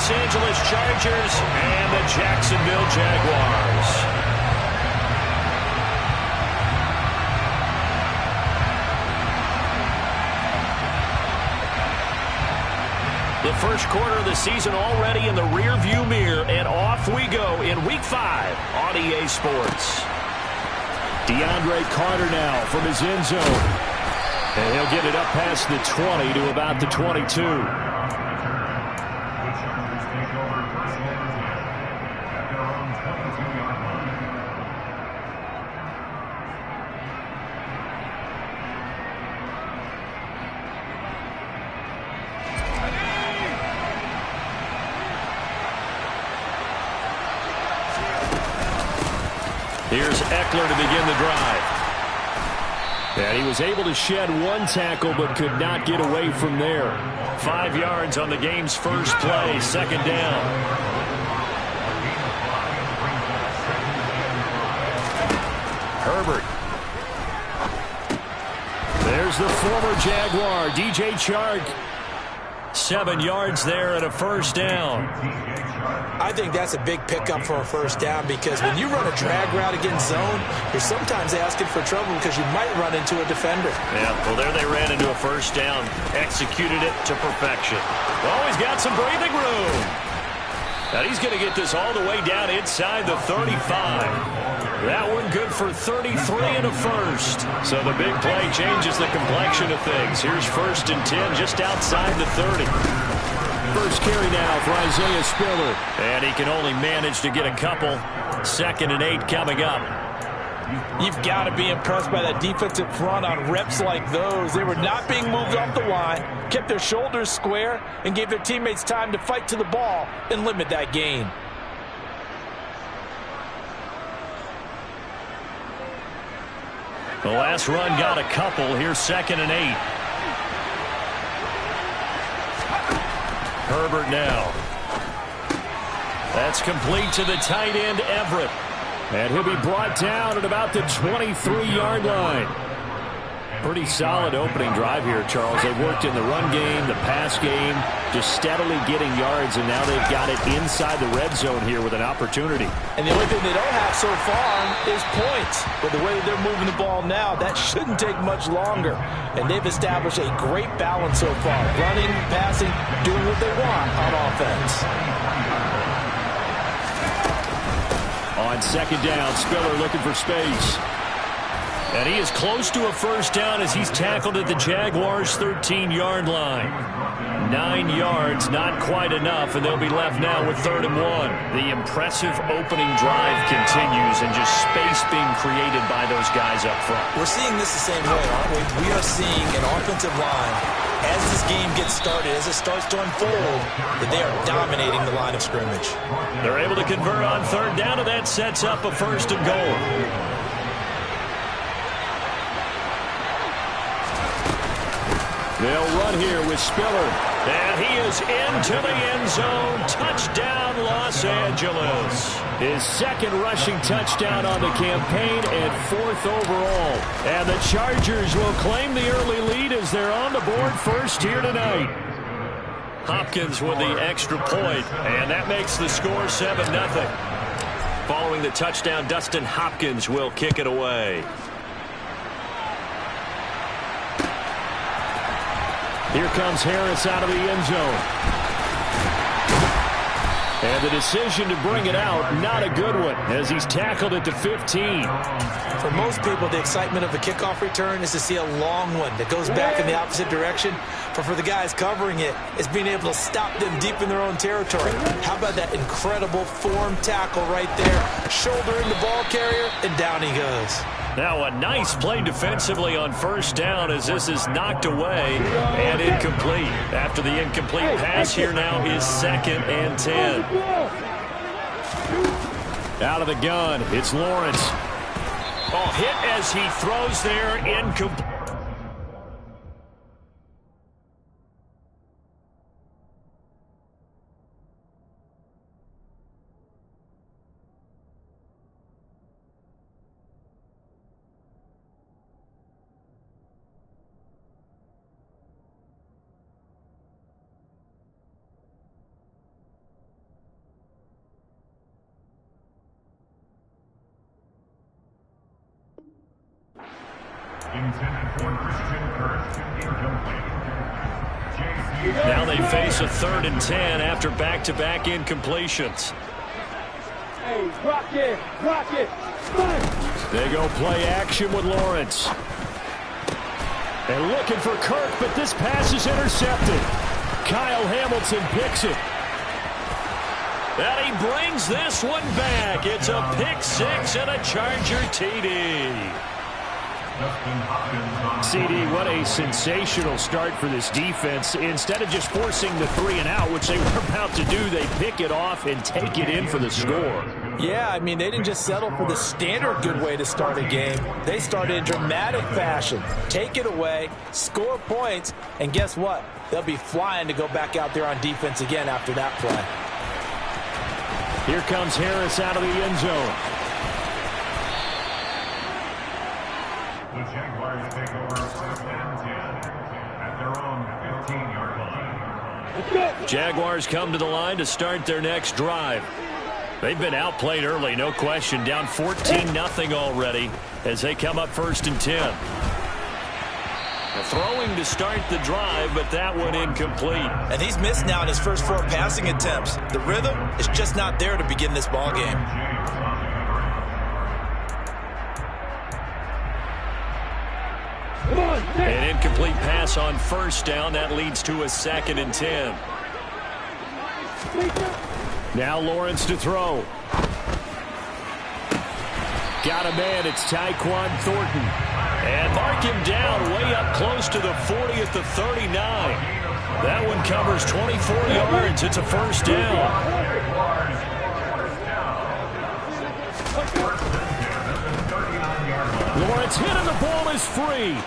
Los Angeles Chargers and the Jacksonville Jaguars. The first quarter of the season already in the rearview mirror, and off we go in Week 5 on EA Sports. DeAndre Carter now from his end zone. And he'll get it up past the 20 to about the 22. Here's Eckler to begin the drive. And he was able to shed one tackle but could not get away from there. 5 yards on the game's first play, second down. Herbert. There's the former Jaguar, DJ Chark. 7 yards there and a first down. I think that's a big pickup for a first down because when you run a drag route against zone, you're sometimes asking for trouble because you might run into a defender. Yeah, well, there they ran into a first down. Executed it to perfection. Oh, he's got some breathing room. Now he's going to get this all the way down inside the 35. That one good for 33 and a first. So the big play changes the complexion of things. Here's 1st and 10 just outside the 30. First carry now for Isaiah Spiller. And he can only manage to get a couple. 2nd and 8 coming up. You've got to be impressed by that defensive front on reps like those. They were not being moved off the line, kept their shoulders square, and gave their teammates time to fight to the ball and limit that gain. The last run got a couple. Here's 2nd and 8. Herbert now. That's complete to the tight end, Everett. And he'll be brought down at about the 23-yard line. Pretty solid opening drive here, Charles. They worked in the run game, the pass game, just steadily getting yards, and now they've got it inside the red zone here with an opportunity. And the only thing they don't have so far is points. But the way they're moving the ball now, that shouldn't take much longer. And they've established a great balance so far. Running, passing, doing what they want on offense. On 2nd down, Spiller looking for space. And he is close to a first down as he's tackled at the Jaguars' 13-yard line. 9 yards, not quite enough, and they'll be left now with 3rd and 1. The impressive opening drive continues, and just space being created by those guys up front. We're seeing this the same way, aren't we? We are seeing an offensive line, as this game gets started, as it starts to unfold, that they are dominating the line of scrimmage. They're able to convert on 3rd down, and that sets up a 1st and goal. They'll run here with Spiller. And he is into the end zone. Touchdown, Los Angeles. His 2nd rushing touchdown on the campaign and 4th overall. And the Chargers will claim the early lead as they're on the board first here tonight. Hopkins with the extra point, and that makes the score 7-0. Following the touchdown, Dustin Hopkins will kick it away. Here comes Harris out of the end zone. And the decision to bring it out, not a good one, as he's tackled at the 15. For most people, the excitement of the kickoff return is to see a long one that goes back in the opposite direction. But for the guys covering it, it's being able to stop them deep in their own territory. How about that incredible form tackle right there? Shouldering the ball carrier, and down he goes. Now a nice play defensively on 1st down as this is knocked away and incomplete. After the incomplete pass, here now is 2nd and 10. Out of the gun, it's Lawrence. Oh, hit as he throws there, incomplete. Now they face a 3rd and 10 after back-to-back incompletions. Hey, rock it, They go play action with Lawrence. And looking for Kirk, but this pass is intercepted. Kyle Hamilton picks it. And he brings this one back. It's a pick six and a Charger TD. CD, what a sensational start for this defense. Instead of just forcing the 3 and out, which they were about to do, they pick it off and take it in for the score. Yeah, I mean, they didn't just settle for the standard good way to start a game. They started in dramatic fashion. Take it away, score points, and guess what? They'll be flying to go back out there on defense again after that play. Here comes Harris out of the end zone. The Jaguars take over 2nd and 10 at their own 15-yard line. Jaguars come to the line to start their next drive. They've been outplayed early, no question. Down 14-0 already as they come up 1st and 10. Throwing to start the drive, but that one incomplete. And he's missed now in his first 4 passing attempts. The rhythm is just not there to begin this ball game. An incomplete pass on 1st down. That leads to a 2nd and 10. Now Lawrence to throw. Got a man. It's Tyquan Thornton. And mark him down way up close to the 40 at the 39. That one covers 24 yards. It's a 1st down. Lawrence hit and the ball is free.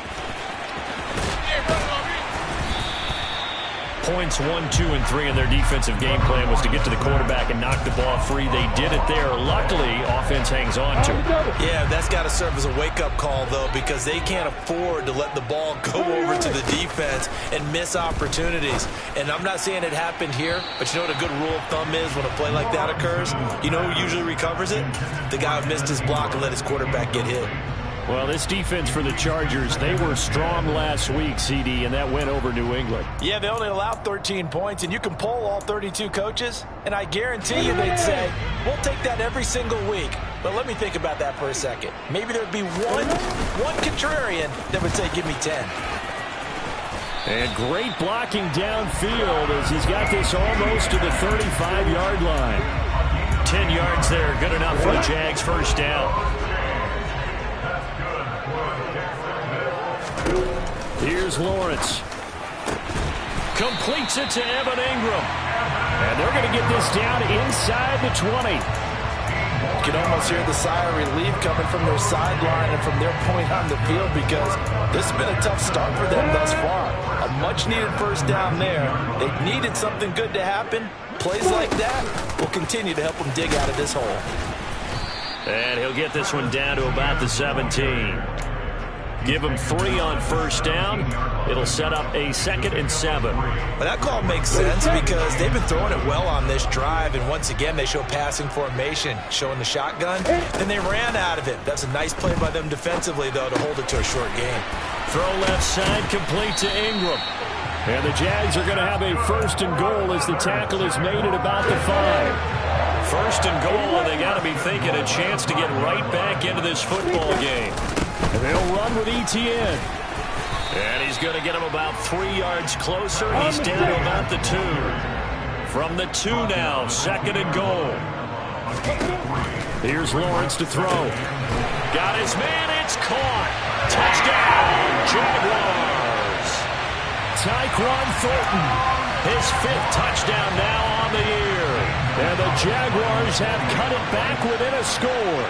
Points 1, 2, and 3 in their defensive game plan was to get to the quarterback and knock the ball free. They did it there. Luckily, offense hangs on to it. Yeah, that's got to serve as a wake-up call, though, because they can't afford to let the ball go over to the defense and miss opportunities. And I'm not saying it happened here, but you know what a good rule of thumb is when a play like that occurs? You know who usually recovers it? The guy who missed his block and let his quarterback get hit. Well, this defense for the Chargers, they were strong last week, CD, and that went over New England. Yeah, they only allowed 13 points, and you can poll all 32 coaches, and I guarantee you they'd say, we'll take that every single week. But let me think about that for a second. Maybe there'd be one contrarian that would say, give me 10. And great blocking downfield as he's got this almost to the 35-yard line. 10 yards there, good enough for the Jags' 1st down. Here's Lawrence. Completes it to Evan Ingram. And they're going to get this down inside the 20. You can almost hear the sigh of relief coming from their sideline and from their point on the field because this has been a tough start for them thus far. A much-needed 1st down there. They needed something good to happen. Plays like that will continue to help them dig out of this hole. And he'll get this one down to about the 17. Give him 3 on 1st down. It'll set up a 2nd and 7. Well, that call makes sense because they've been throwing it well on this drive, and once again they show passing formation, showing the shotgun. Then they ran out of it. That's a nice play by them defensively, though, to hold it to a short game. Throw left side, complete to Ingram. And the Jags are going to have a 1st and goal as the tackle is made at about the 5. 1st and goal, and they got to be thinking a chance to get right back into this football game. And they'll run with Etienne. And he's going to get him about 3 yards closer. He's down to about the 2. From the 2 now, 2nd and goal. Here's Lawrence to throw. Got his man, it's caught. Touchdown, Jaguars. Tyquan Thornton, his 5th touchdown now on the year. And the Jaguars have cut it back within a score.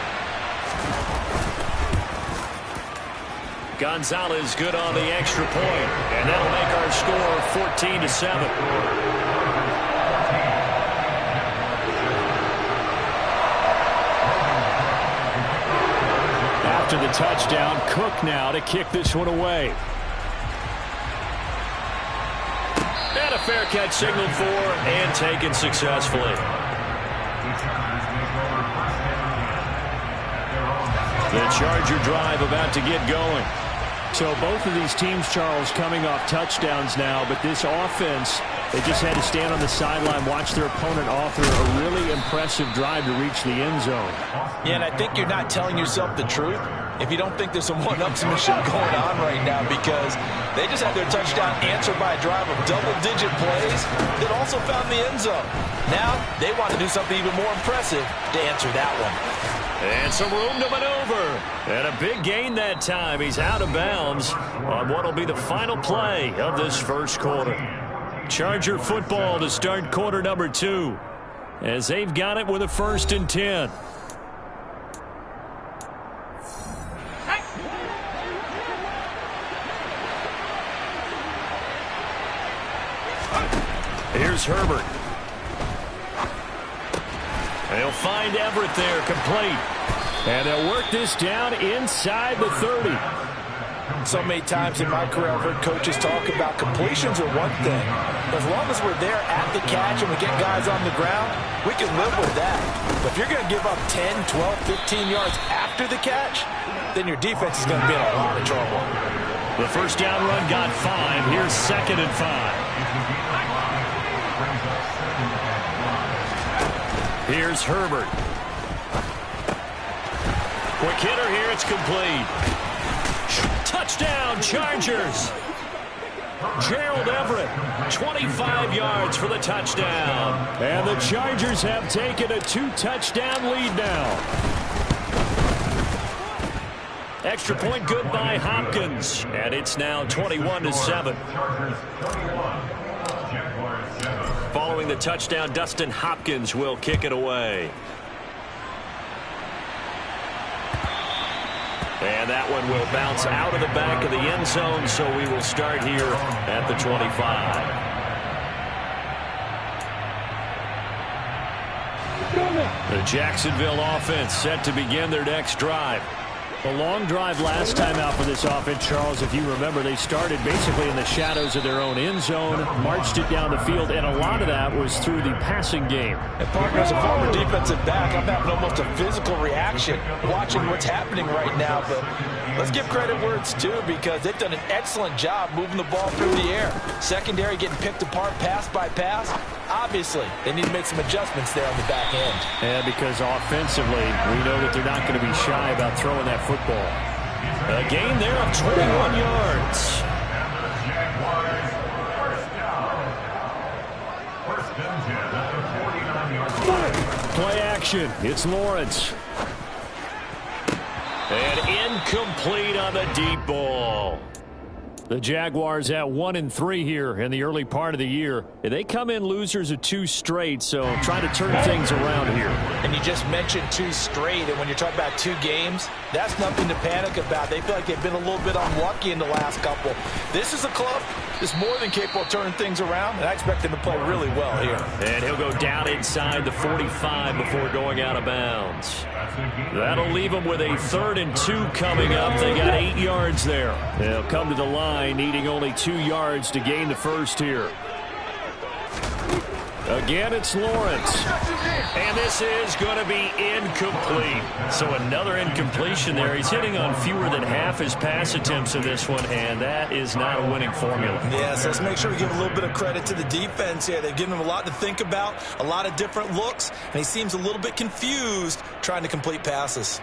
Gonzalez good on the extra point, and that'll make our score 14-7. After the touchdown, Cook now to kick this one away. And a fair catch signaled for and taken successfully. The Charger drive about to get going. So both of these teams, Charles, coming off touchdowns now, but this offense, they just had to stand on the sideline, watch their opponent author a really impressive drive to reach the end zone. Yeah, and I think you're not telling yourself the truth if you don't think there's some one-upsmanship going on right now, because they just had their touchdown answered by a drive of double-digit plays that also found the end zone. Now they want to do something even more impressive to answer that one. And some room to maneuver. And a big gain that time. He's out of bounds on what will be the final play of this first quarter. Charger football to start quarter number 2, as they've got it with a 1st and 10. Here's Herbert. They'll find Everett there, complete. And they'll work this down inside the 30. So many times in my career I've heard coaches talk about completions are one thing. As long as we're there at the catch and we get guys on the ground, we can live with that. But if you're going to give up 10, 12, 15 yards after the catch, then your defense is going to be in a lot of trouble. The first down run got 5. Here's 2nd and 5. Here's Herbert. Quick hitter here. It's complete. Touchdown, Chargers. Gerald Everett, 25 yards for the touchdown. And the Chargers have taken a 2-touchdown lead now. Extra point good by Hopkins. And it's now 21-7. Following the touchdown, Dustin Hopkins will kick it away. And that one will bounce out of the back of the end zone, so we will start here at the 25. The Jacksonville offense set to begin their next drive. A long drive last time out for this offense, Charles. If you remember, they started basically in the shadows of their own end zone, marched it down the field, and a lot of that was through the passing game. And partner, as a former defensive back, I'm having almost a physical reaction watching what's happening right now. But let's give credit where it's due, because they've done an excellent job moving the ball through the air. Secondary getting picked apart pass by pass. Obviously, they need to make some adjustments there on the back end. And because offensively, we know that they're not going to be shy about throwing that football. A gain there of 21 yards. Play action. It's Lawrence. And incomplete on the deep ball. The Jaguars at 1-3 here in the early part of the year. They come in losers of 2 straight, so trying to turn things around here. And you just mentioned 2 straight, and when you're talking about 2 games, that's nothing to panic about. They feel like they've been a little bit unlucky in the last couple. This is a club that's more than capable of turning things around, and I expect them to play really well here. And he'll go down inside the 45 before going out of bounds. That'll leave them with a 3rd and 2 coming up. They got 8 yards there. They'll come to the line, needing only 2 yards to gain the first here. Again, it's Lawrence. And this is going to be incomplete. So another incompletion there. He's hitting on fewer than half his pass attempts in this one, and that is not a winning formula. Yes, let's make sure we give a little bit of credit to the defense here. They've given him a lot to think about, a lot of different looks, and he seems a little bit confused trying to complete passes.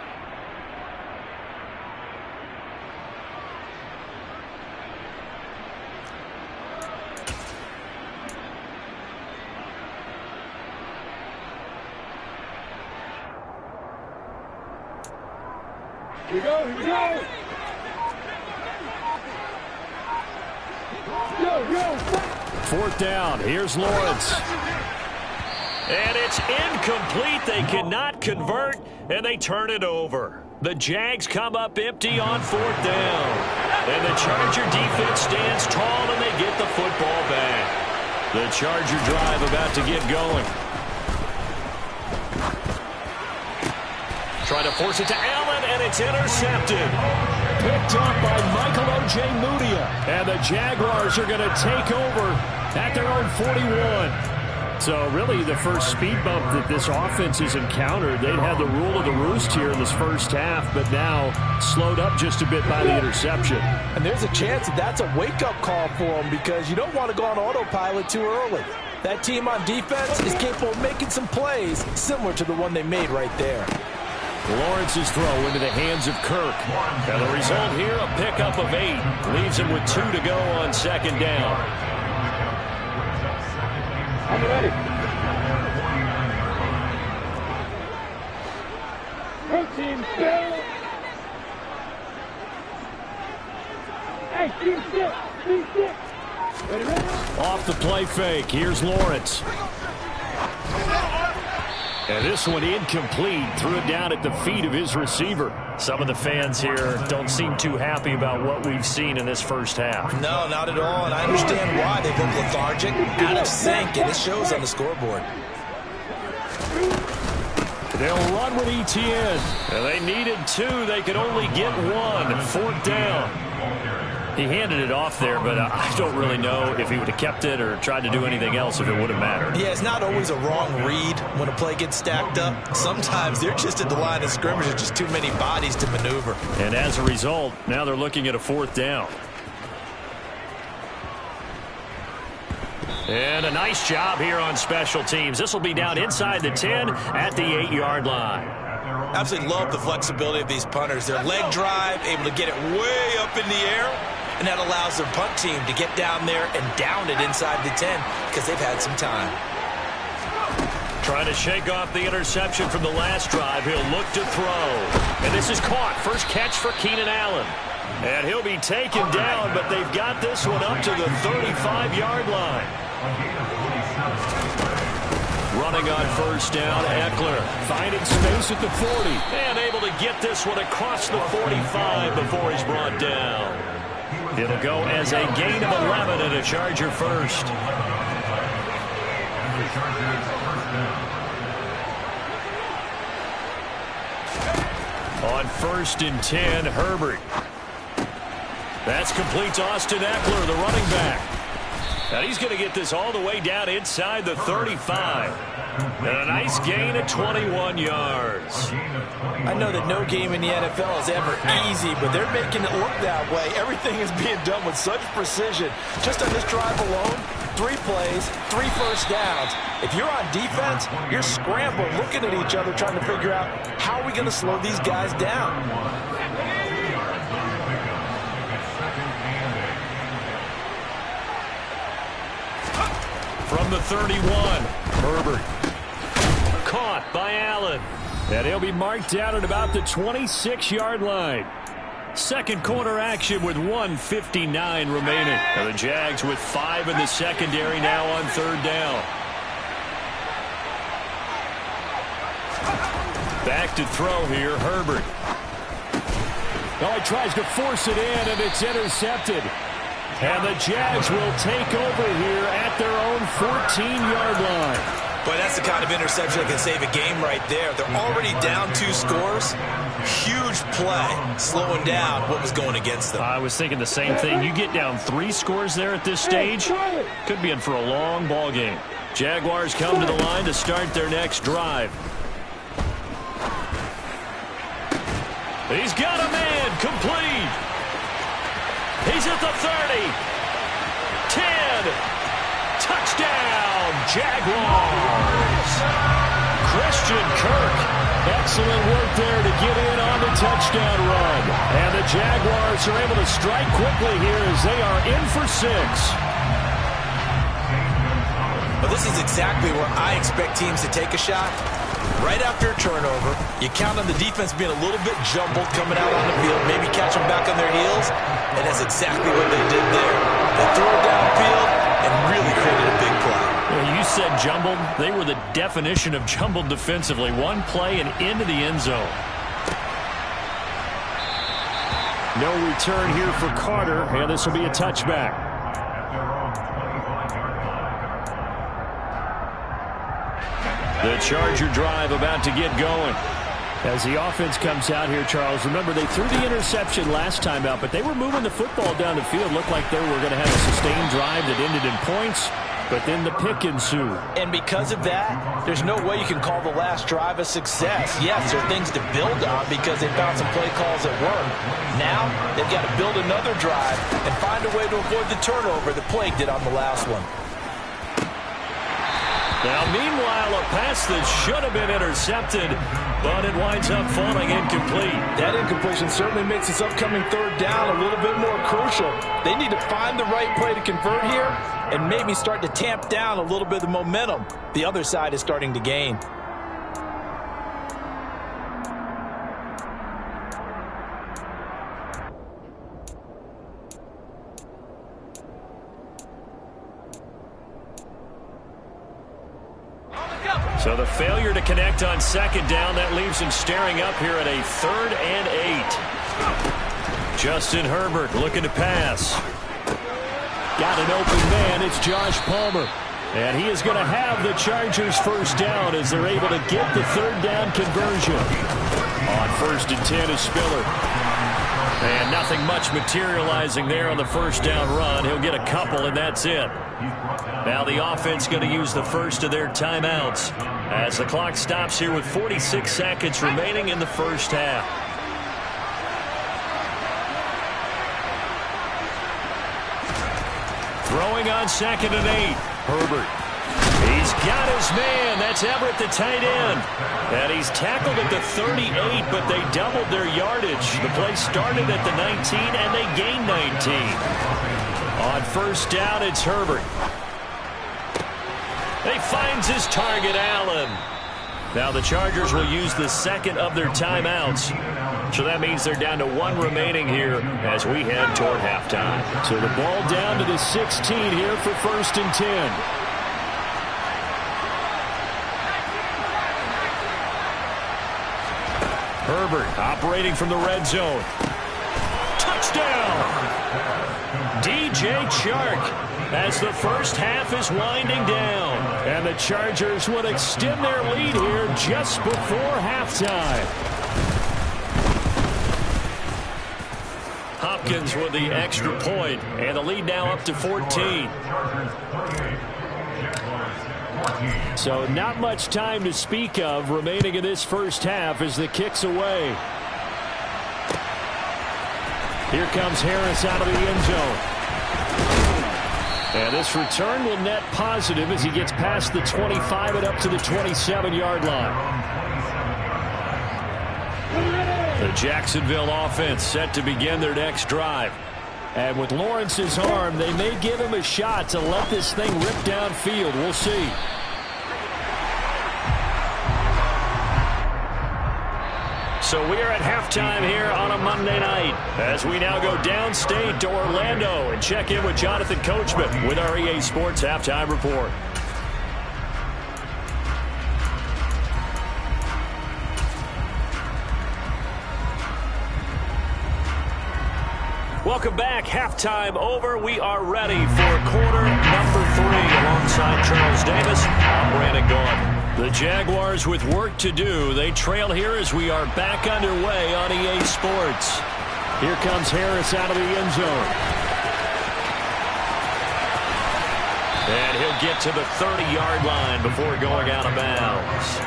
Here we go, here we go! Yo! 4th down, here's Lawrence. And it's incomplete. They cannot convert, and they turn it over. The Jags come up empty on 4th down. And the Charger defense stands tall, and they get the football back. The Charger drive about to get going. Trying to force it to Allen, and it's intercepted. Picked up by Michael Ojemudia. And the Jaguars are going to take over at their own 41. So really the first speed bump that this offense has encountered, they'd had the rule of the roost here in this first half, but now slowed up just a bit by the interception. And there's a chance that that's a wake-up call for them because you don't want to go on autopilot too early. That team on defense is capable of making some plays similar to the one they made right there. Lawrence's throw into the hands of Kirk. And the result here, a pickup of 8. Leaves him with 2 to go on second down. I'm ready. Protein fill. Hey, keep stick. Ready? Off the play fake. Here's Lawrence. And this one incomplete. Threw it down at the feet of his receiver. Some of the fans here don't seem too happy about what we've seen in this first half. No, not at all, and I understand why. They've been lethargic, out of sync, and it shows on the scoreboard. They'll run with ETN. And they needed 2. They could only get 1. 4th down. He handed it off there, but I don't really know if he would have kept it or tried to do anything else if it would have mattered. Yeah, it's not always a wrong read when a play gets stacked up. Sometimes they're just at the line of scrimmage. There's just too many bodies to maneuver. And as a result, now they're looking at a 4th down. And a nice job here on special teams. This will be down inside the 10 at the 8-yard line. Absolutely love the flexibility of these punters. Their leg drive, able to get it way up in the air, and that allows their punt team to get down there and down it inside the 10 because they've had some time. Trying to shake off the interception from the last drive. He'll look to throw. And this is caught. First catch for Keenan Allen. And he'll be taken down, but they've got this one up to the 35-yard line. Running on first down, Eckler finding space at the 40. And able to get this one across the 45 before he's brought down. It'll go as a gain of 11 and a Charger first. On 1st and 10, Herbert. That's complete to Austin Eckler, the running back. And he's going to get this all the way down inside the 35. And a nice gain of 21 yards. I know that no game in the NFL is ever easy, but they're making it look that way. Everything is being done with such precision. Just on this drive alone, 3 plays, 3 first downs. If you're on defense, you're scrambling, looking at each other, trying to figure out how are we going to slow these guys down. From the 31, Herbert. Caught by Allen. And he'll be marked down at about the 26-yard line. Second quarter action with 1:59 remaining. And the Jags with 5 in the secondary now on 3rd down. Back to throw here, Herbert. Oh, he tries to force it in, and it's intercepted. And the Jags will take over here at their own 14-yard line. Boy, that's the kind of interception that can save a game right there. They're already down 2 scores. Huge play, slowing down what was going against them. I was thinking the same thing. You get down 3 scores there at this stage, could be in for a long ball game. Jaguars come to the line to start their next drive. He's got a man, complete. He's at the 30. 10. Touchdown, Jaguars. Christian Kirk. Excellent work there to get in on the touchdown run. And the Jaguars are able to strike quickly here as they are in for 6. Well, this is exactly where I expect teams to take a shot. Right after a turnover, you count on the defense being a little bit jumbled coming out on the field, maybe catch them back on their heels, and that's exactly what they did there. They threw it downfield and really created a big play. Well, you said jumbled. They were the definition of jumbled defensively. One play and into the end zone. No return here for Carter, and this will be a touchback. The Charger drive about to get going. As the offense comes out here, Charles, remember they threw the interception last time out, but they were moving the football down the field. Looked like they were going to have a sustained drive that ended in points. but then the pick ensued. And because of that, there's no way you can call the last drive a success. Yes, there are things to build on because they found some play calls that worked. Now, they've got to build another drive and find a way to avoid the turnover that plagued it on the last one. Now, meanwhile, a pass that should have been intercepted, but it winds up falling incomplete. That incompletion certainly makes this upcoming third down a little bit more crucial. They need to find the right play to convert here and maybe start to tamp down a little bit of the momentum the other side is starting to gain. So the failure to connect on second down, that leaves him staring up here at a 3rd and 8. Justin Herbert looking to pass. Got an open man. It's Josh Palmer. And he is going to have the Chargers first down as they're able to get the 3rd down conversion. On 1st and 10 is Spiller. And nothing much materializing there on the first down run. He'll get a couple, and that's it. Now the offense going to use the first of their timeouts as the clock stops here with 46 seconds remaining in the first half. Throwing on 2nd and 8. Herbert. He's got his man. That's Everett, the tight end. And he's tackled at the 38, but they doubled their yardage. The play started at the 19, and they gained 19. On first down, it's Herbert. He finds his target, Allen. Now the Chargers will use the second of their timeouts. So that means they're down to 1 remaining here as we head toward halftime. So the ball down to the 16 here for 1st and 10. Herbert operating from the red zone. Touchdown! DJ Chark as the first half is winding down. And the Chargers would extend their lead here just before halftime. Hopkins with the extra point, and the lead now up to 14. So not much time to speak of remaining in this first half as the kick's away. Here comes Harris out of the end zone. And this return will net positive as he gets past the 25 and up to the 27-yard line. The Jacksonville offense set to begin their next drive. And with Lawrence's arm, they may give him a shot to let this thing rip downfield. We'll see. So we are at halftime here on a Monday night as we now go downstate to Orlando and check in with Jonathan Coachman with our EA Sports Halftime Report. Welcome back. Halftime over. We are ready for quarter number 3 alongside Charles Davis. I'm Brandon Gaudin. The Jaguars with work to do. They trail here as we are back underway on EA Sports. Here comes Harris out of the end zone. And he'll get to the 30-yard line before going out of bounds.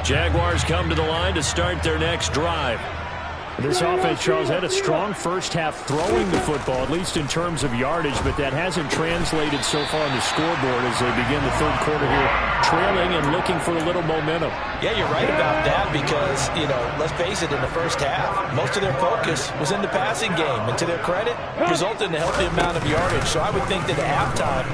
Jaguars come to the line to start their next drive. This offense, Charles, had a strong first half throwing the football, at least in terms of yardage, but that hasn't translated so far on the scoreboard as they begin the third quarter here, trailing and looking for a little momentum. Yeah, you're right about that because, let's face it, in the first half, most of their focus was in the passing game. And to their credit, resulted in a healthy amount of yardage. So I would think that at halftime,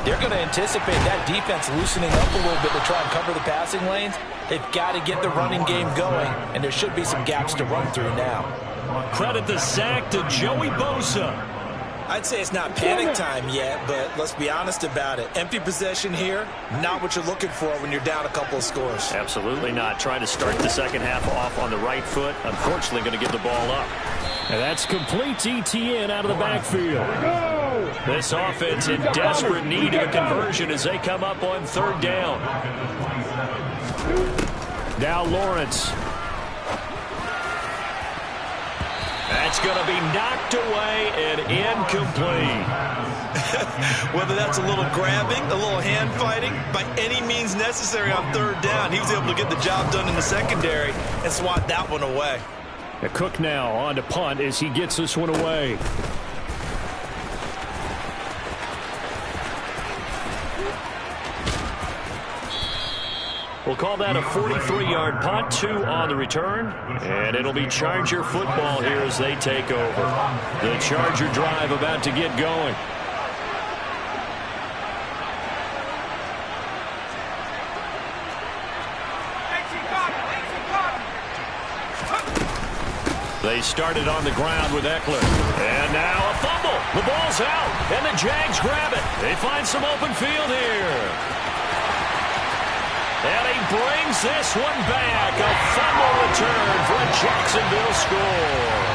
they're going to anticipate that defense loosening up a little bit to try and cover the passing lanes. They've got to get the running game going, and there should be some gaps to run through now. Credit the sack to Joey Bosa. I'd say it's not panic time yet, but let's be honest about it. Empty possession here, not what you're looking for when you're down a couple of scores. Absolutely not. Trying to start the second half off on the right foot. Unfortunately, going to give the ball up. And that's complete ETN out of the backfield. This offense in desperate need of a conversion as they come up on third down. Now Lawrence. That It's going to be knocked away and incomplete. Whether that's a little grabbing, a little hand fighting, by any means necessary on third down, he was able to get the job done in the secondary and swat that one away. Cook now on to punt as he gets this one away. We'll call that a 43-yard punt, 2 on the return, and it'll be Charger football here as they take over. The Charger drive about to get going. They started on the ground with Eckler. And now a fumble. The ball's out, and the Jags grab it. They find some open field here. And he brings this one back. A fumble return for a Jacksonville score.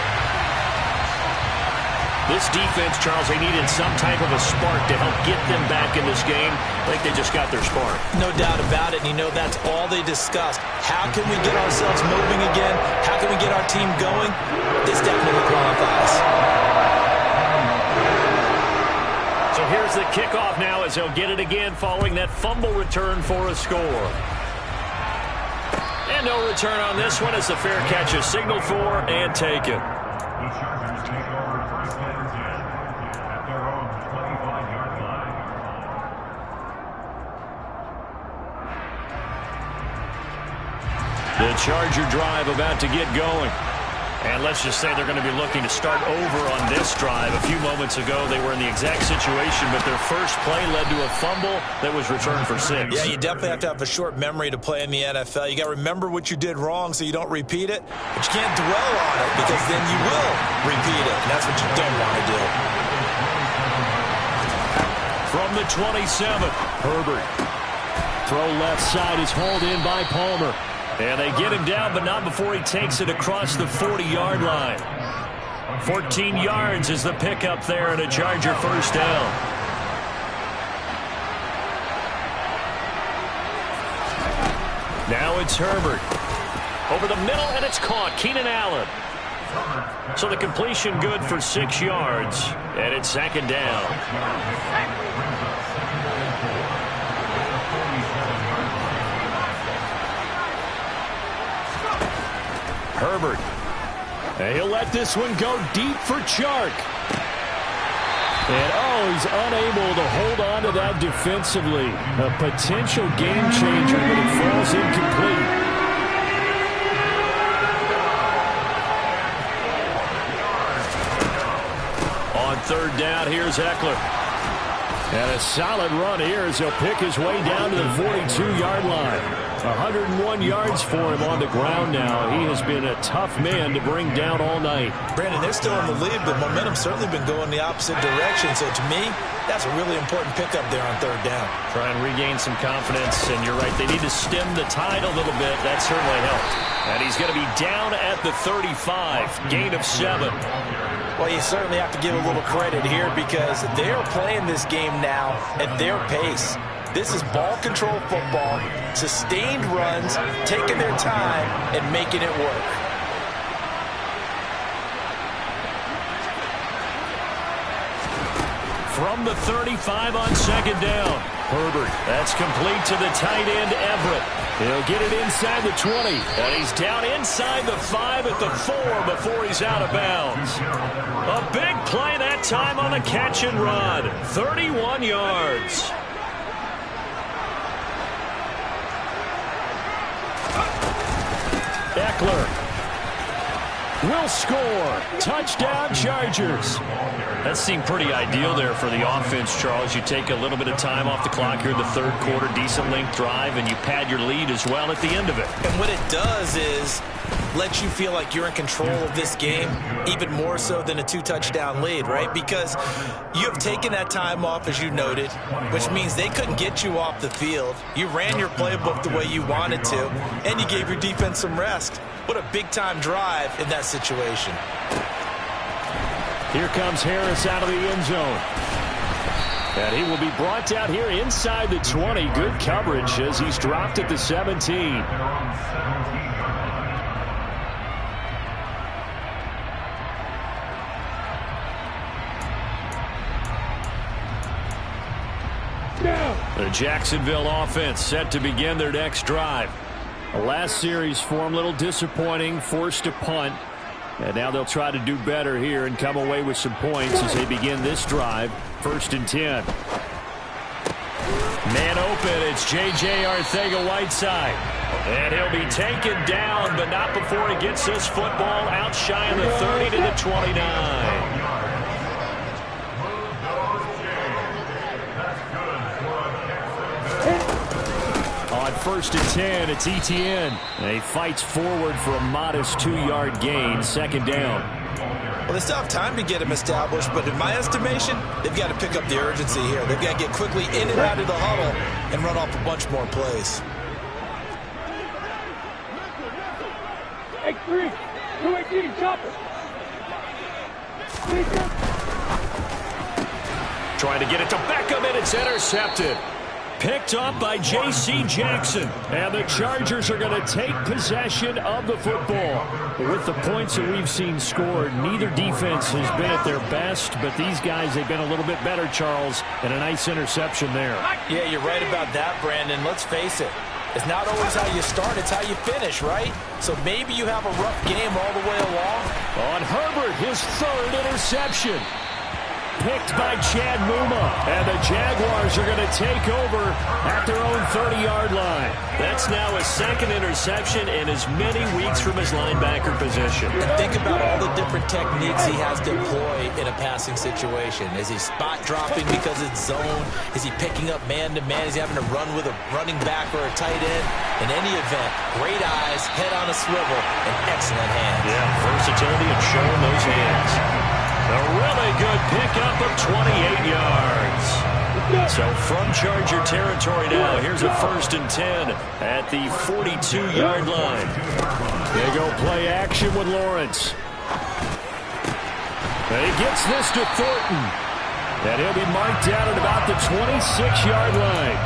This defense, Charles, they needed some type of a spark to help get them back in this game. I think they just got their spark. No doubt about it. And, that's all they discussed. How can we get ourselves moving again? How can we get our team going? This definitely qualifies. So here's the kickoff now as they'll get it again following that fumble return for a score. And no return on this one as the fair catch is signaled for and taken. The Chargers take over first and 10 at their own 25-yard line. The Charger drive about to get going. And let's just say they're going to be looking to start over on this drive. A few moments ago, they were in the exact situation, but their first play led to a fumble that was returned for 6. Yeah, you definitely have to have a short memory to play in the NFL. You got to remember what you did wrong so you don't repeat it, but you can't dwell on it because then you will repeat it, and that's what you don't want to do. From the 27, Herbert. Throw left side is hauled in by Palmer. And they get him down, but not before he takes it across the 40-yard line. 14 yards is the pickup there and a Charger first down. Now it's Herbert. Over the middle, and it's caught. Keenan Allen. So the completion good for 6 yards, and it's second down. Herbert. And he'll let this one go deep for Chark. And, he's unable to hold on to that defensively. A potential game changer, but it falls incomplete. On third down, here's Eckler. And a solid run here as he'll pick his way down to the 42-yard line. 101 yards for him on the ground now. He has been a tough man to bring down all night. Brandon, they're still in the lead, but momentum's certainly been going the opposite direction. So to me, that's a really important pickup there on third down. Try and regain some confidence, and you're right. They need to stem the tide a little bit. That certainly helped. And he's going to be down at the 35. Gain of 7. Well, you certainly have to give a little credit here because they're playing this game now at their pace. This is ball control football, sustained runs, taking their time, and making it work. From the 35 on second down. Herbert, that's complete to the tight end, Everett. He'll get it inside the 20, and he's down inside the 5 at the 4 before he's out of bounds. A big play that time on the catch and run. 31 yards. Eckler will score. Touchdown, Chargers. That seemed pretty ideal there for the offense, Charles. You take a little bit of time off the clock here in the third quarter, decent length drive, and you pad your lead as well at the end of it. And what it does is let you feel like you're in control of this game, even more so than a 2-touchdown lead, right? Because you have taken that time off, as you noted, which means they couldn't get you off the field. You ran your playbook the way you wanted to, and you gave your defense some rest. What a big-time drive in that situation. Here comes Harris out of the end zone. And he will be brought down here inside the 20. Good coverage as he's dropped at the 17. The Jacksonville offense set to begin their next drive. The last series for them, a little disappointing, forced to punt. And now they'll try to do better here and come away with some points as they begin this drive. 1st and 10. Man open, it's J.J. Arcega-Whiteside. And he'll be taken down, but not before he gets this football out shy of the 30 to the 29. On 1st and 10, it's Etienne. And he fights forward for a modest 2-yard gain, 2nd down. Well, they still have time to get him established, but in my estimation, they've got to pick up the urgency here. They've got to get quickly in and out of the huddle and run off a bunch more plays. X3, 218, chopper. Trying to get it to Beckham, and it's intercepted. Picked up by J.C. Jackson. And the Chargers are going to take possession of the football. With the points that we've seen scored, neither defense has been at their best, but these guys, they've been a little bit better, Charles, and a nice interception there. Yeah, you're right about that, Brandon. Let's face it. It's not always how you start, it's how you finish, right? So maybe you have a rough game all the way along. On Herbert, his 3rd interception. Picked by Chad Muma. And the Jaguars are going to take over at their own 30-yard line. That's now his 2nd interception in as many weeks from his linebacker position. And think about all the different techniques he has to employ in a passing situation. Is he spot dropping because it's zone? Is he picking up man-to-man? Is he having to run with a running back or a tight end? In any event, great eyes, head on a swivel, and excellent hands. Yeah, versatility and showing those hands. A really good pickup of 28 yards. So from Charger territory now, here's a 1st and 10 at the 42-yard line. They go play action with Lawrence. And he gets this to Thornton. And he'll be marked down at about the 26-yard line.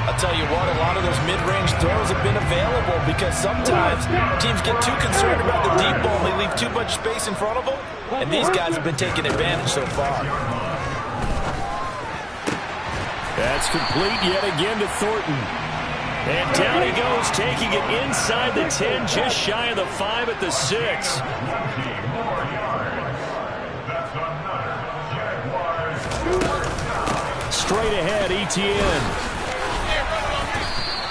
I'll tell you what, a lot of those mid-range throws have been available because sometimes teams get too concerned about the deep ball and they leave too much space in front of them. And these guys have been taking advantage so far. That's complete yet again to Thornton. And down he goes, taking it inside the 10, just shy of the 5 at the 6. Straight ahead, Etienne.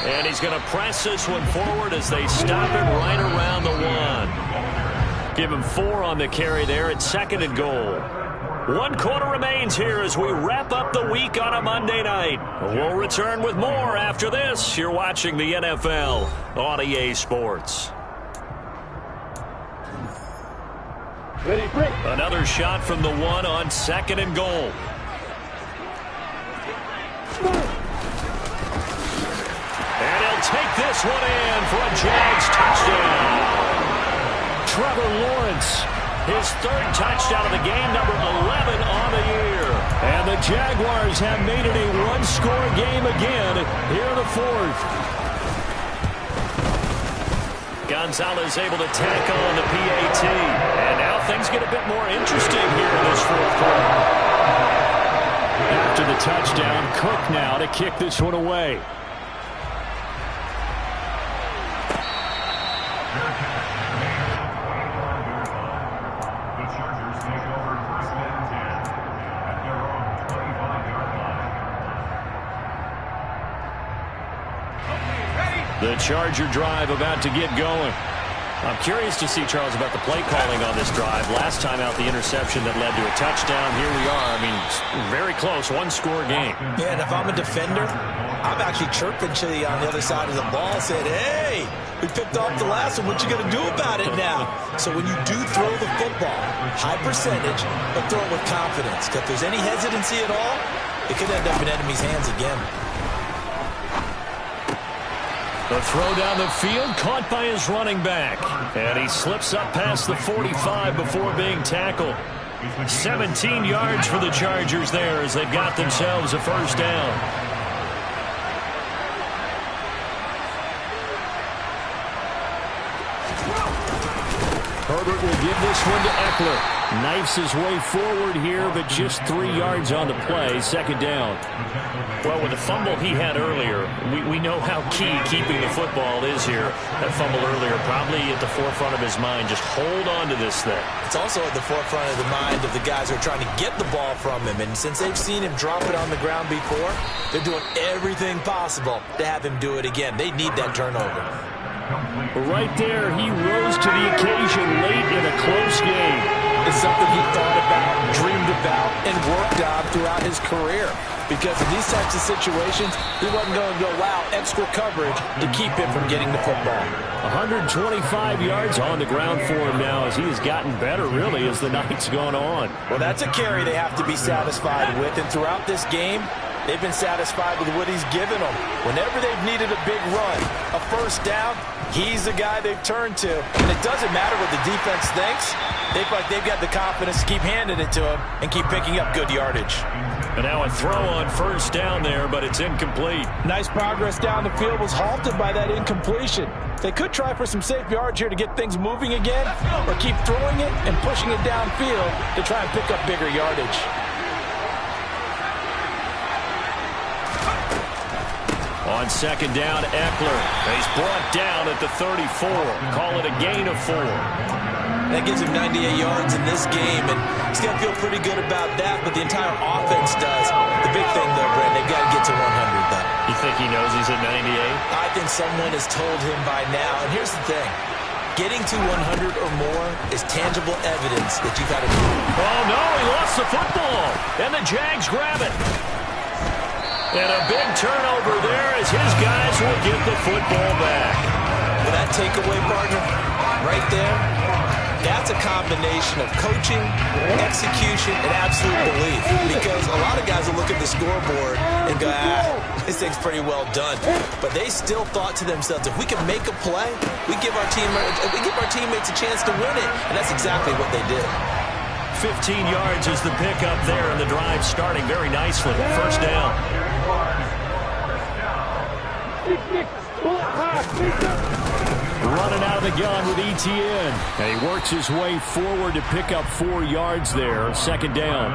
And he's going to press this one forward as they stop it right around the 1. Give him 4 on the carry there at 2nd and goal. 1 quarter remains here as we wrap up the week on a Monday night. We'll return with more after this. You're watching the NFL on EA Sports. Ready, break. Another shot from the 1 on 2nd and goal. And he'll take this one in for a Jags touchdown. Trevor Lawrence, his 3rd touchdown of the game, number 11 on the year. And the Jaguars have made it a 1-score game again here in the 4th. Gonzalez able to tack on the PAT. And now things get a bit more interesting here in this 4th quarter. After the touchdown, Cook now to kick this one away. The Charger drive about to get going. I'm curious to see, Charles, about the play calling on this drive. Last time out, the interception that led to a touchdown. Here we are. I mean, very close, 1-score game. Yeah, and if I'm a defender, I'm actually chirping to you on the other side of the ball, saying, hey, we picked off the last one. What you going to do about it now? So when you do throw the football, high percentage, but throw it with confidence. If there's any hesitancy at all, it could end up in enemy's hands again. The throw down the field, caught by his running back. And he slips up past the 45 before being tackled. 17 yards for the Chargers there as they've got themselves a 1st down. Herbert will give this one to Eckler. Knifes his way forward here, but just 3 yards on the play. Second down. Well, with the fumble he had earlier, we know how key keeping the football is here. That fumble earlier probably at the forefront of his mind. Just hold on to this thing. It's also at the forefront of the mind of the guys who are trying to get the ball from him. And since they've seen him drop it on the ground before, they're doing everything possible to have him do it again. They need that turnover. Right there, he rose to the occasion late in a close game. It's something he thought about, dreamed about, and worked on throughout his career. Because in these types of situations, he wasn't going to allow extra coverage to keep him from getting the football. 125 yards on the ground for him now as he has gotten better, really, as the night's gone on. Well, that's a carry they have to be satisfied with. And throughout this game, they've been satisfied with what he's given them. Whenever they've needed a big run, a first down, he's the guy they've turned to. And it doesn't matter what the defense thinks. They feel like they've got the confidence to keep handing it to him and keep picking up good yardage. And now a throw on first down there, but it's incomplete. Nice progress down the field was halted by that incompletion. They could try for some safe yards here to get things moving again, or keep throwing it and pushing it downfield to try and pick up bigger yardage. On second down, Eckler. He's brought down at the 34. Call it a gain of 4. That gives him 98 yards in this game, and he's got to feel pretty good about that, but the entire offense does. The big thing, though, Brent, they've got to get to 100, though. You think he knows he's at 98? I think someone has told him by now, and here's the thing. Getting to 100 or more is tangible evidence that you've had a move. Oh, no, he lost the football, and the Jags grab it. And a big turnover there as his guys will get the football back. But that takeaway, partner, right there, that's a combination of coaching, execution, and absolute belief. Because a lot of guys will look at the scoreboard and go, this thing's pretty well done. But they still thought to themselves, if we can make a play, we give our teammates a chance to win it. And that's exactly what they did. 15 yards is the pickup there, and the drive starting very nicely. First down. Running out of the gun with Etienne. And he works his way forward to pick up 4 yards there. Second down.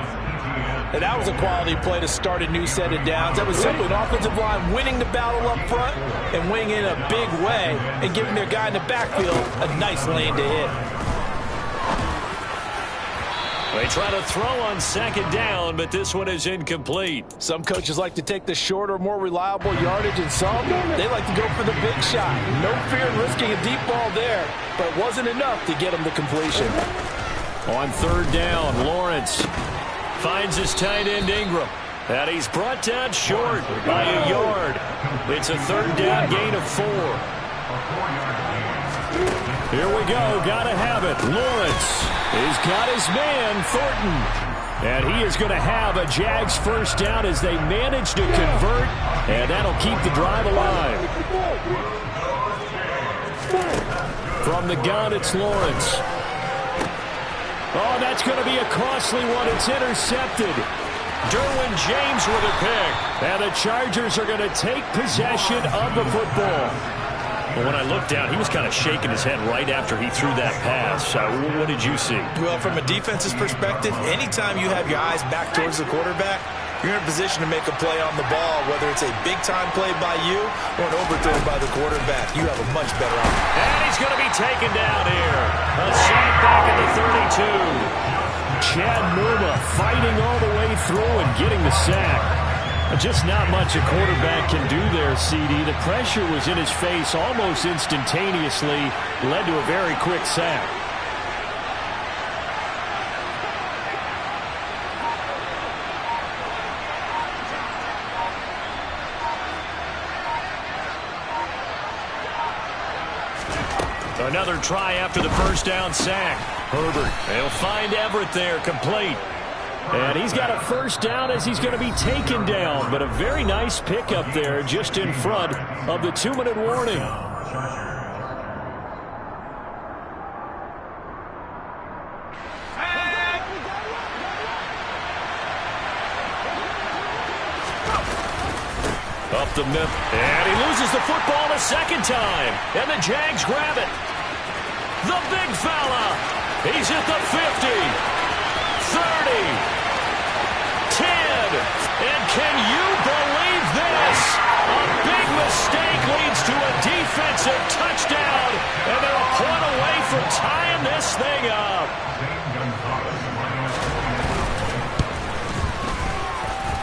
And that was a quality play to start a new set of downs. That was simply an offensive line winning the battle up front and winning in a big way and giving their guy in the backfield a nice lane to hit. They try to throw on second down, but this one is incomplete. Some coaches like to take the shorter, more reliable yardage, and some, they like to go for the big shot. No fear in risking a deep ball there, but it wasn't enough to get them the completion. On third down, Lawrence finds his tight end Ingram. And he's brought down short by a yard. It's a third down gain of 4. Here we go. Gotta have it. Lawrence. He's got his man, Thornton. And he is going to have a Jags first down as they manage to convert. And that'll keep the drive alive. From the gun, it's Lawrence. Oh, that's going to be a costly one. It's intercepted. Derwin James with a pick. And the Chargers are going to take possession of the football. Well, when I looked down, he was kind of shaking his head right after he threw that pass. What did you see? Well, from a defense's perspective, anytime you have your eyes back towards the quarterback, you're in a position to make a play on the ball, whether it's a big-time play by you or an overthrow by the quarterback. You have a much better option. And he's going to be taken down here. A sack back at the 32. Chad Muma fighting all the way through and getting the sack. Just not much a quarterback can do there, CD. The pressure was in his face almost instantaneously, led to a very quick sack. Another try after the first down sack. Herbert, they'll find Everett there, complete. And he's got a first down as he's going to be taken down. But a very nice pickup there just in front of the 2-minute warning. Up the middle. And he loses the football a second time. And the Jags grab it. The big fella. He's at the 50, 30, 10. And can you believe this? A big mistake leads to a defensive touchdown. And they're a point away from tying this thing up.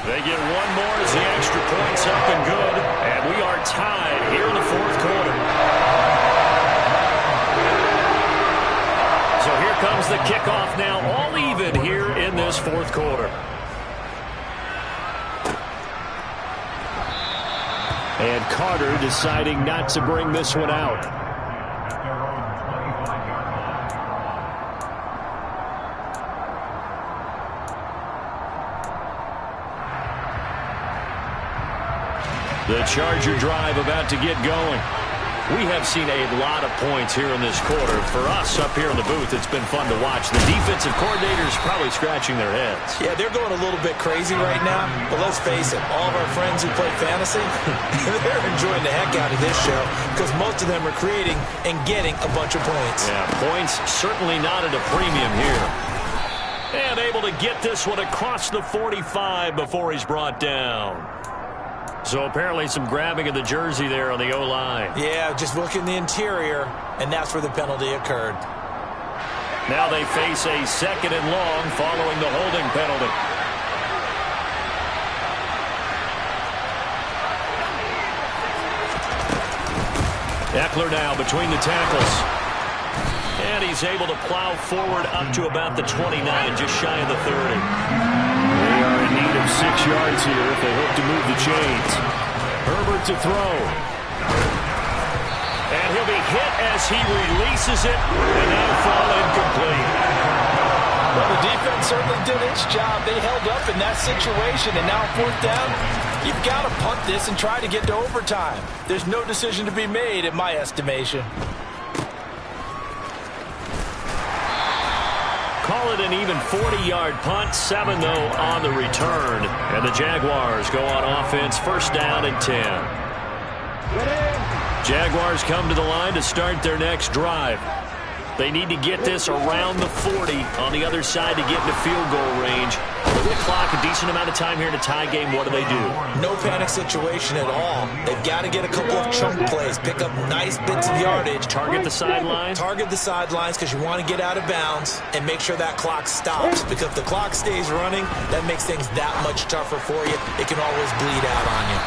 They get one more as the extra point's up and good. And we are tied here in the fourth quarter. So here comes the kickoff now, all even here in this fourth quarter. And Carter deciding not to bring this one out. The Charger drive about to get going. We have seen a lot of points here in this quarter. For us up here in the booth, it's been fun to watch. The defensive coordinators probably scratching their heads. Yeah, they're going a little bit crazy right now. But let's face it, all of our friends who play fantasy, they're enjoying the heck out of this show because most of them are creating and getting a bunch of points. Yeah, points certainly not at a premium here. And able to get this one across the 45 before he's brought down. So apparently some grabbing of the jersey there on the O-line. Yeah, just look in the interior, and that's where the penalty occurred. Now they face a second and long following the holding penalty. Eckler now between the tackles. And he's able to plow forward up to about the 29, just shy of the 30. They are in need of 6 yards here if they hope to move the chains. Herbert to throw. And he'll be hit as he releases it, and that'll fall incomplete. Well, the defense certainly did its job. They held up in that situation, and now fourth down, you've got to punt this and try to get to overtime. There's no decision to be made, in my estimation. Call it an even 40-yard punt, 7 though on the return. And the Jaguars go on offense, first down and 10. Jaguars come to the line to start their next drive. They need to get this around the 40 on the other side to get into field goal range. With the clock, a decent amount of time here in a tie game, what do they do? No panic situation at all. They've got to get a couple of chunk plays, pick up nice bits of yardage. Target the sidelines? Target the sidelines because you want to get out of bounds and make sure that clock stops. Because if the clock stays running, that makes things that much tougher for you. It can always bleed out on you.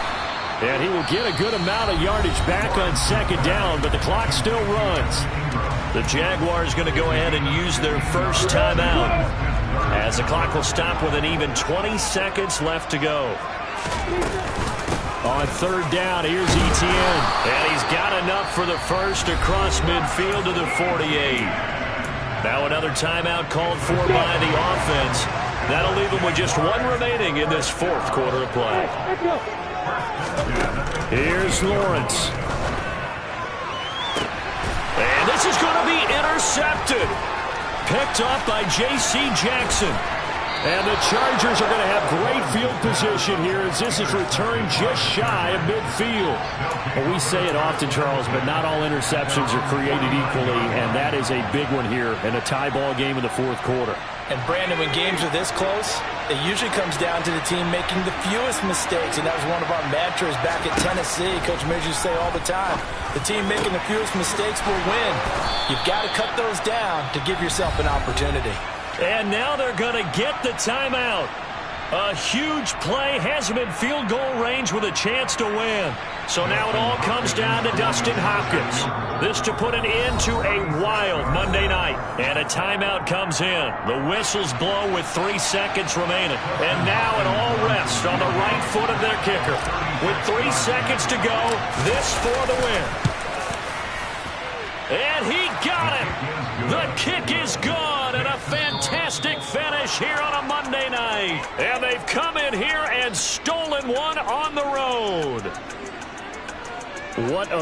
And he will get a good amount of yardage back on second down, but the clock still runs. The Jaguars going to go ahead and use their first timeout, as the clock will stop with an even 20 seconds left to go. On third down, here's Etienne. And he's got enough for the first across midfield to the 48. Now another timeout called for by the offense. That'll leave them with just one remaining in this fourth quarter of play. Here's Lawrence. And this is going to be intercepted. Picked up by J.C. Jackson. And the Chargers are going to have great field position here as this is returned just shy of midfield. Well, we say it often, Charles, but not all interceptions are created equally, and that is a big one here in a tie ball game in the fourth quarter. And, Brandon, when games are this close, it usually comes down to the team making the fewest mistakes, and that was one of our mantras back at Tennessee. Coach Midge used to say all the time, the team making the fewest mistakes will win. You've got to cut those down to give yourself an opportunity. And now they're going to get the timeout. A huge play has him in field goal range with a chance to win. So now it all comes down to Dustin Hopkins. This to put an end to a wild Monday night. And a timeout comes in. The whistles blow with 3 seconds remaining. And now it all rests on the right foot of their kicker. With 3 seconds to go, this for the win. And he got it. The kick is gone, and a fantastic finish here on a Monday night. And they've come in here and stolen one on the road. What a